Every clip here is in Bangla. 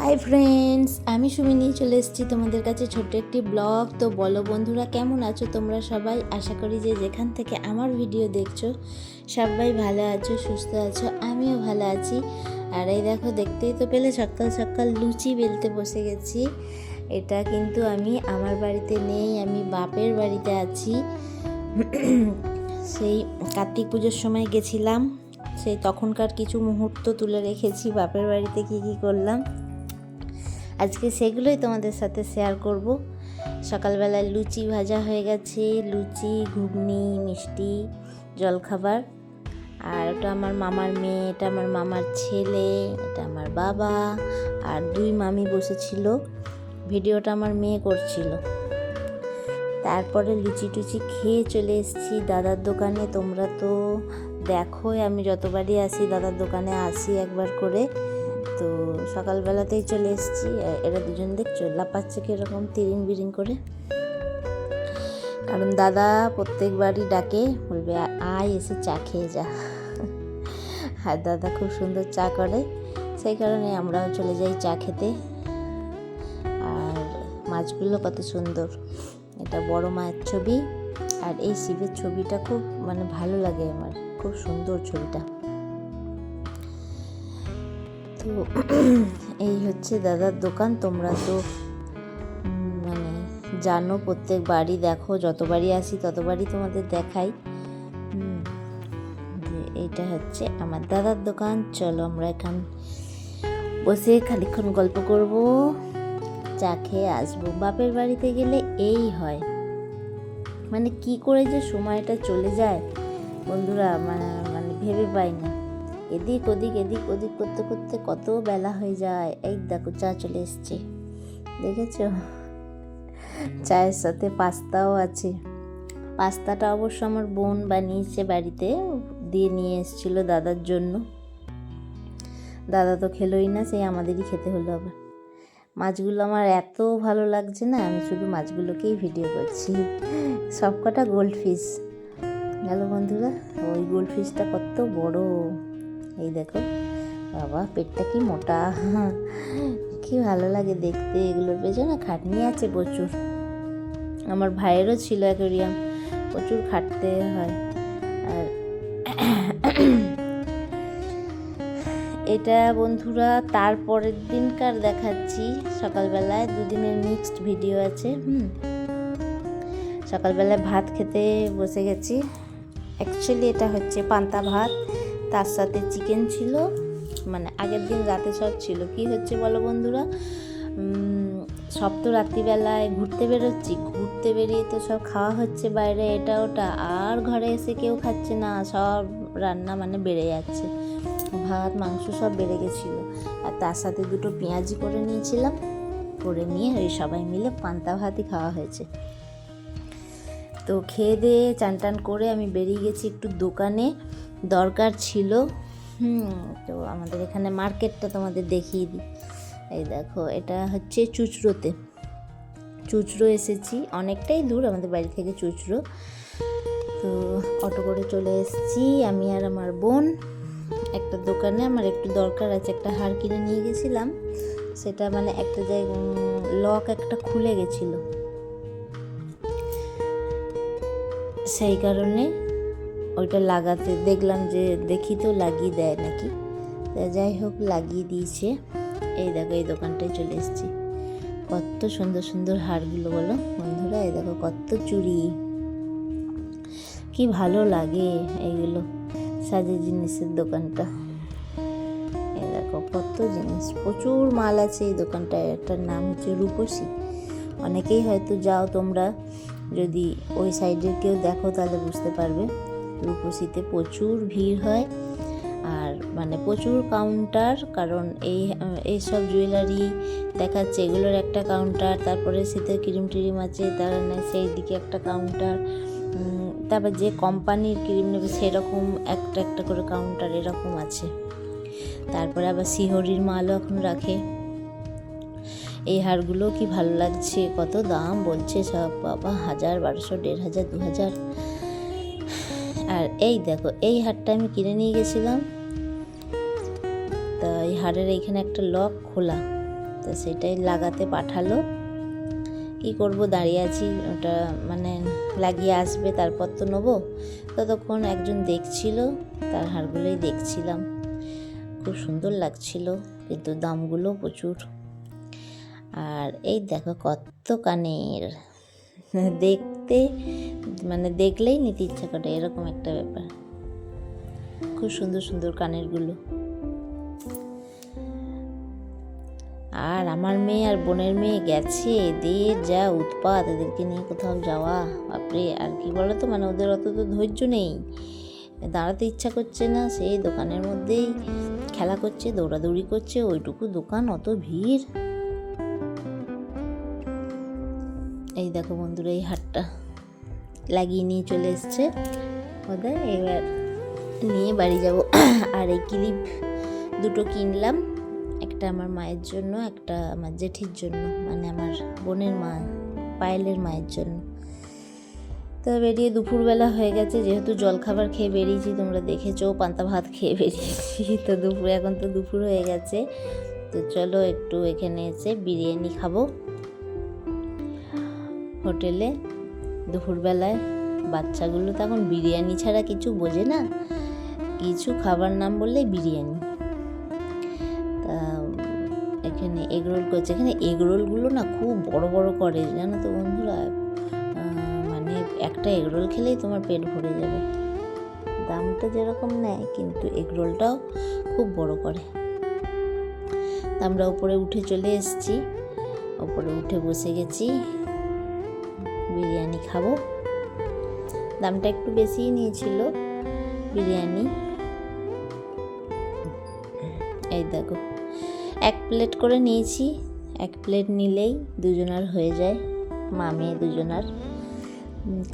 হাই ফ্রেন্ডস, আমি সুমি নিয়ে চলে এসেছি তোমাদের কাছে ছোট্ট একটি ব্লগ। তো বলো বন্ধুরা, কেমন আছো তোমরা সবাই? আশা করি যে যেখান থেকে আমার ভিডিও দেখছো সবাই ভালো আছো, সুস্থ আছো। আমিও ভালো আছি। আর এই দেখো, দেখতেই তো পেলে সকাল সকাল লুচি বেলতে বসে গেছি। এটা কিন্তু আমি আমার বাড়িতে নেই, আমি বাপের বাড়িতে আছি। সেই কার্তিক পুজোর সময় গেছিলাম, সেই তখনকার কিছু মুহূর্ত তুলে রেখেছি বাপের বাড়িতে কী কী করলাম। আজকে সেগুলোই তোমাদের সাথে শেয়ার করব। সকালবেলায় লুচি ভাজা হয়ে গেছে, লুচি, ঘুগনি, মিষ্টি, জলখাবার। আর ওটা আমার মামার মেয়ে, এটা আমার মামার ছেলে, এটা আমার বাবা, আর দুই মামি বসেছিল। ভিডিওটা আমার মেয়ে করছিল। তারপরে লুচি টুচি খেয়ে চলে এসেছি দাদার দোকানে। তোমরা তো দেখোই, আমি যতবারই আসি দাদার দোকানে আসি একবার করে। তো সকালবেলাতেই চলে এসেছি। এরা দুজন দেখছো লাপাচ্ছে কীরকম তিরিং বিরিং করে, কারণ দাদা প্রত্যেকবারই ডাকে, বলবে আয় এসে চা খেয়ে যা। আর দাদা খুব সুন্দর চা করে, সেই কারণে আমরাও চলে যাই চা খেতে। আর মাছগুলো কত সুন্দর, এটা বড় মায়ের ছবি, আর এই শিবের ছবিটা খুব ভালো লাগে আমার, খুব সুন্দর ছবিটা। তো এই হচ্ছে দাদার দোকান। তোমরা তো জানো, প্রত্যেক বাড়ি দেখো, যতবারই আসি ততবারই তোমাদের দেখাই। এইটা হচ্ছে আমার দাদার দোকান। চলো আমরা এখান বসে খানিকক্ষণ গল্প করব, চা খেয়ে আসবো। বাপের বাড়িতে গেলে এই হয়, কি করে যে সময়টা চলে যায় বন্ধুরা, ভেবে পাই না। এদিক ওদিক করতে করতে কত বেলা হয়ে যায়। এই দেখো চা চলে এসছে, দেখেছো? চায়ের সাথে পাস্তাও আছে। পাস্তাটা অবশ্য আমার বোন বানিয়েছে বাড়িতে, দিয়ে নিয়ে এসেছিল দাদার জন্য। দাদা তো খেলোই না, সেই আমাদেরই খেতে হলো আবার। মাছগুলো আমার এত ভালো লাগছে না, আমি শুধু মাছগুলোকেই ভিডিও করছি। সবকটা গোল্ড ফিশ গেল বন্ধুরা। ওই গোল্ড ফিশটা কত বড়, এই দেখো বাবা, পেটটা কি মোটা, কি ভালো লাগে দেখতে। এগুলোর পেছনে খাটনি আছে প্রচুর। আমার ভাইয়েরও ছিল অ্যাকোয়ারিয়াম, প্রচুর খাটতে হয়। আর এটা বন্ধুরা তারপরের দিনকার দেখাচ্ছি। সকালবেলায় দুদিনের মিক্সড ভিডিও আছে। সকালবেলায় ভাত খেতে বসে গেছি। অ্যাকচুয়ালি এটা হচ্ছে পান্তা ভাত, তার সাথে চিকেন ছিল, আগের দিন রাতে সব ছিল। কি হচ্ছে বলো বন্ধুরা, সব তো রাত্রিবেলায় ঘুরতে বেরোচ্ছি, ঘুরতে বেরিয়ে তো সব খাওয়া হচ্ছে বাইরে এটা ওটা, আর ঘরে এসে কেউ খাচ্ছে না, সব রান্না বেড়ে যাচ্ছে। ভাত মাংস সব বেড়ে গেছিলো। আর তার সাথে দুটো পেঁয়াজি করে নিয়েছিলাম, করে নিয়ে ওই সবাই মিলে পান্তা ভাতই খাওয়া হয়েছে। তো খেয়ে দিয়ে চান টান করে আমি বেরিয়ে গেছি একটু দোকানে, দরকার ছিল। তো আমাদের এখানে মার্কেটটা তোমাদের দেখিয়ে দিই। এই দেখো, এটা হচ্ছে চুঁচড়ো এসেছি, অনেকটাই দূর আমাদের বাড়ি থেকে চুঁচড়ো। তো অটো করে চলে এসেছি আমি আর আমার বোন একটা দোকানে। আমার একটু দরকার আছে, একটা হার কিনে নিয়ে গেছিলাম, সেটা একটা জায়গায় লক একটা খুলে গেছিলো, সেই কারণে ওইটা লাগাতে দেখলাম যে দেখি তো লাগিয়ে দেয় নাকি। যাই হোক, লাগিয়ে দিয়েছে। এই দেখো, এই দোকানটায় চলে এসেছি। কত সুন্দর সুন্দর হারগুলো বলো বন্ধুরা, এই দেখো কত চুড়ি, কি ভালো লাগে এইগুলো। সাজের জিনিসের দোকানটা, এই দেখো কত জিনিস, প্রচুর মাল আছে এই দোকানটায়। এটার নাম হচ্ছে রূপসী। অনেকেই হয়তো যাও তোমরা, যদি ওই সাইডের কেউ দেখো তাহলে বুঝতে পারবে। রূপসীতে প্রচুর ভিড় হয়, আর প্রচুর কাউন্টার, কারণ এই সব জুয়েলারি দেখাচ্ছে, এগুলোর একটা কাউন্টার, তারপরে শীতের ক্রিম টিরিম আছে, তার সেই দিকে একটা কাউন্টার, তারপর যে কোম্পানির ক্রিম নেবে সেরকম একটা একটা করে কাউন্টার এরকম আছে। তারপরে আবার শিহরির মালও এখন রাখে। এই হারগুলো কি ভালো লাগছে, কত দাম বলছে সব, বাবা 1000, 1200, 1500, 2000। আর এই দেখো, এই হারটা আমি কিনে নিয়ে গেছিলাম, তা এই হারের এইখানে একটা লক খোলা, তো সেটাই লাগাতে পাঠালো। কি করব, দাঁড়িয়ে আছি, ওটা মানে লাগিয়ে আসবে তারপর তো নেবো। ততক্ষণ একজন দেখছিল, তার হারগুলোই দেখছিলাম, খুব সুন্দর লাগছিল, কিন্তু দামগুলো প্রচুর। আর এই দেখো কত কানের, দেখতে মানে দেখলেই নিতে ইচ্ছা করে, এরকম একটা ব্যাপার। খুব সুন্দর সুন্দর কানেরগুলো। আর আমার মেয়ে আর বোনের মেয়ে গেছে, এদের যা উৎপাত, এদেরকে নিয়ে কোথাও যাওয়া বাপরে। আর কি বলো তো, মানে ওদের অত তো ধৈর্য নেই, দাঁড়াতে ইচ্ছা করছে না, সেই দোকানের মধ্যেই খেলা করছে, দৌড়াদৌড়ি করছে, ওইটুকু দোকান, অত ভিড়। এই দেখো বন্ধুরা, এই হারটা লাগিয়ে নিয়ে চলে এসছে ওদের, এবার নিয়ে বাড়ি যাব। আর এই ক্লিপ দুটো কিনলাম, একটা আমার মায়ের জন্য, একটা আমার জেঠির জন্য, মানে আমার বোনের মা, পায়েলের মায়ের জন্য। তো বেরিয়ে দুপুরবেলা হয়ে গেছে, যেহেতু জলখাবার খেয়ে বেরিয়েছি, তোমরা দেখেছো পান্তা ভাত খেয়ে বেরিয়েছি। তো এখন তো দুপুর হয়ে গেছে, তো চলো একটু এখানে এসে বিরিয়ানি খাবো হোটেলে দুপুরবেলায়। বাচ্চাগুলো তো এখন বিরিয়ানি ছাড়া কিছু বোঝে না, কিছু খাবার নাম বললে বিরিয়ানি। তা এখানে এগরোল করছে, এখানে এগরোলগুলো না খুব বড় বড় করে, জানো তো বন্ধুরা, মানে একটা এগরোল খেলেই তোমার পেট ভরে যাবে। দামটা যেরকম নেয়, কিন্তু এগরোলটাও খুব বড় করে। আমরা উপরে উঠে চলে এসেছি, উপরে উঠে বসে গেছি, বিরিয়ানি খাবো। দামটা একটু বেশিই নিয়েছিল বিরিয়ানি। এই দেখো, 1 প্লেট করে নিয়েছি, 1 প্লেট নিলেই দুজনার হয়ে যায়, মা মেয়ে দুজনার।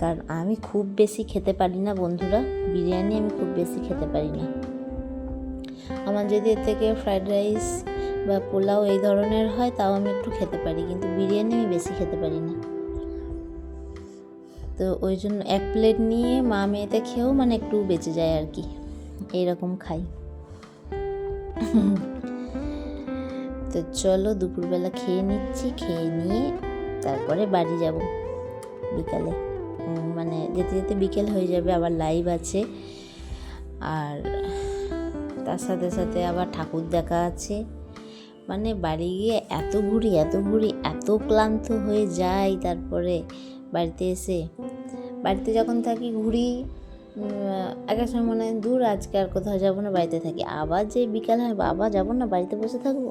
কারণ আমি খুব বেশি খেতে পারি না বন্ধুরা, বিরিয়ানি আমি খুব বেশি খেতে পারি না। আমার যদি এর থেকে ফ্রাইড রাইস বা পোলাও এই ধরনের হয় তাও আমি একটু খেতে পারি, কিন্তু বিরিয়ানি আমি বেশি খেতে পারি না। তো ওই জন্য 1 প্লেট নিয়ে মা মেয়েতে খেয়েও মানে একটু বেঁচে যায় আর কি, এইরকম খাই। তো চলো দুপুরবেলা খেয়ে নিচ্ছি, খেয়ে নিয়ে তারপরে বাড়ি যাব বিকালে, মানে যেতে যেতে বিকেল হয়ে যাবে, আবার লাইভ আছে। আর তার সাথে সাথে আবার ঠাকুর দেখা আছে। মানে বাড়ি গিয়ে এত ঘুরি এত ক্লান্ত হয়ে যাই, তারপরে বাড়িতে এসে, বাড়িতে যখন থাকি ঘুরি, আগের সময় মনে হয় দূর আজকে আর কোথাও যাবো না, বাড়িতে থাকি। আবার যে বিকাল হয়, বাবা যাবো না, বাড়িতে বসে থাকবো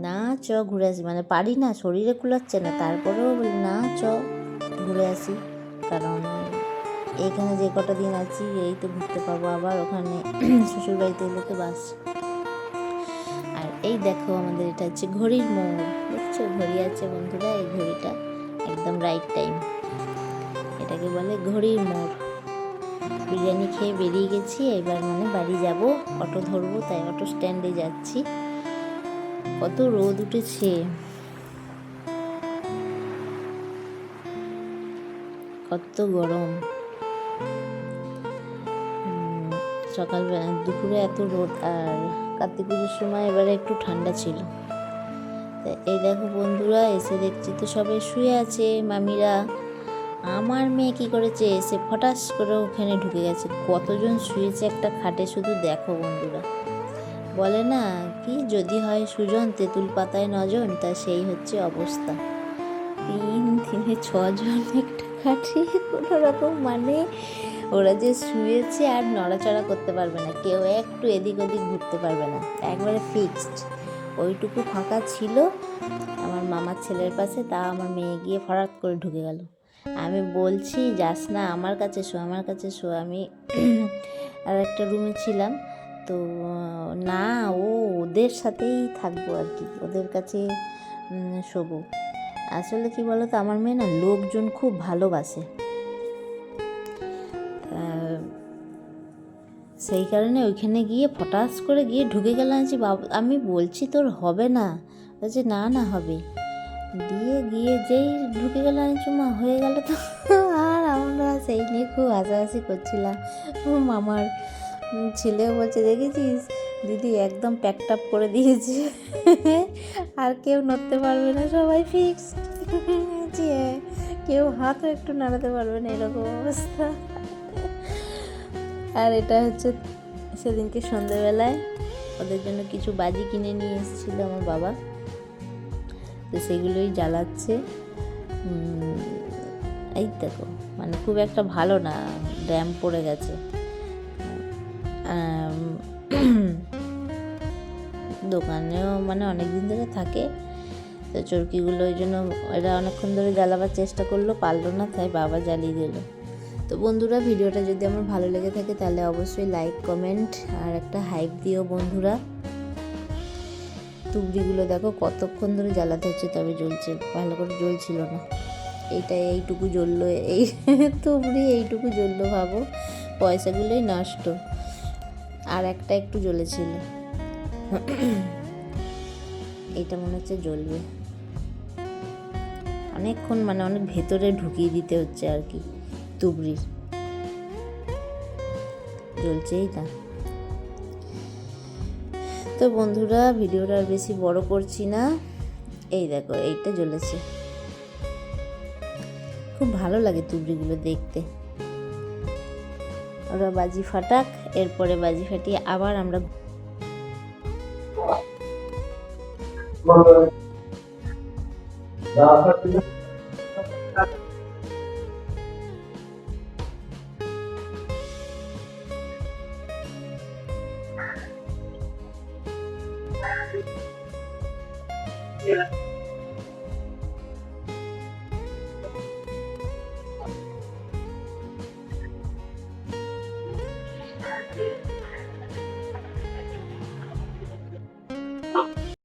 না, চ ঘুরে আসি, মানে পারি না, শরীরে কুলাচ্ছে না, তারপরেও বলি না চ ঘুরে আসি। কারণ এইখানে যে কটা দিন আছি এই তো ঘুরতে পারবো, আবার ওখানে শ্বশুর বাড়িতে এলে তো বাস। আর এই দেখো আমাদের এটা হচ্ছে ঘড়ির মোড়, দেখছো ঘড়ি আছে বন্ধুরা, এই ঘড়িটা একদম রাইট টাইম, এটাকে বলে ঘড়ির মোড়। বিরিয়ানি খেয়ে বেরিয়ে গেছি, এবার মানে বাড়ি যাব, অটো ধরবো, তাই অটো স্ট্যান্ডে যাচ্ছি। কত রোদ উঠেছে, কত গরম, সকালবেলা দুপুরে এত রোদ, আর কার্তিক পুজোর সময় এবারে একটু ঠান্ডা ছিল। এই দেখো বন্ধুরা, এসে দেখছি তো সবাই শুয়ে আছে মামিরা। আমার মেয়ে কি করেছে, এসে ফটাস করে ওখানে ঢুকে গেছে। কতজন শুয়েছে একটা খাটে শুধু দেখো বন্ধুরা। বলে না কি, যদি হয় সুজন তেঁতুল পাতায় নজন, তা সেই হচ্ছে অবস্থা। 3 দিনে 6 জন একটা খাটে, কোনো রকম মানে ওরা যে শুয়েছে আর নড়াচড়া করতে পারবে না, কেউ একটু এদিক ওদিক ঘুরতে পারবে না, একবারে ফিক্সড। ওইটুকু ফাঁকা ছিল আমার মামার ছেলের পাশে, তা আমার মেয়ে গিয়ে ফরাত করে ঢুকে গেল। আমি বলছি যাস না, আমার কাছে শো, আমার কাছে শো। আমি আর একটা রুমে ছিলাম, তো না, ওদের সাথেই থাকবো আর কি, ওদের কাছে শোবো। আসলে কি বলতো, আমার মেয়ে না লোকজন খুব ভালোবাসে, সেই কারণে ওইখানে গিয়ে ফটাস করে গিয়ে ঢুকে গেলাম। যে বাবা, আমি বলছি তোর হবে না, বলছে না না হবে, গিয়ে যেই ঢুকে গেলাম, চুমা হয়ে গেল তো। আর আমরা সেই নিয়ে খুব হাসাহাসি করছিলাম। ও মামার ছেলেও বলছে, দেখেছিস দিদি একদম প্যাকড আপ করে দিয়েছে, আর কেউ নড়তে পারবে না, সবাই ফিক্সড। কেউ হাতও একটু নাড়াতে পারবে না, এরকম অবস্থা। আর এটা হচ্ছে সেদিনকে সন্ধ্যেবেলায় ওদের জন্য কিছু বাজি কিনে নিয়ে এসেছিলো আমার বাবা, তো সেগুলোই জ্বালাচ্ছে। এই দেখো, মানে খুব একটা ভালো না, ড্যাম পড়ে গেছে। দোকানেও মানে অনেক দিন ধরে থাকে, তো চরকিগুলো ওই জন্য এরা অনেকক্ষণ ধরে জ্বালাবার চেষ্টা করলো, পারলো না, তাই বাবা জ্বালিয়ে দিল। তো বন্ধুরা, ভিডিওটা যদি আমার ভালো লেগে থাকে তাহলে অবশ্যই লাইক, কমেন্ট আর একটা হাইপ দিও বন্ধুরা। তুবড়িগুলো দেখো কতক্ষণ ধরে জ্বালাতে হচ্ছে, তবে জ্বলছে, ভালো করে জ্বলছিল না। এইটুকু জ্বললো, এই তুবড়ি এইটুকু জ্বললো, ভাবো, পয়সাগুলোই নষ্ট। আর একটা একটু জ্বলেছিল, এইটা মনে হচ্ছে জ্বলবে। অনেকক্ষণ মানে অনেক ভেতরে ঢুকিয়ে দিতে হচ্ছে আর কি, তুবড়ির, জ্বলছেই না। তো বন্ধুরা, ভিডিওটা আর বেশি বড় করছি না। এই দেখো, এইটা জ্বলেছে, খুব ভালো লাগে তুবড়িগুলো দেখতে। ওরা বাজি ফাটাক, এরপরে বাজি ফাটিয়ে আবার আমরা Yeah.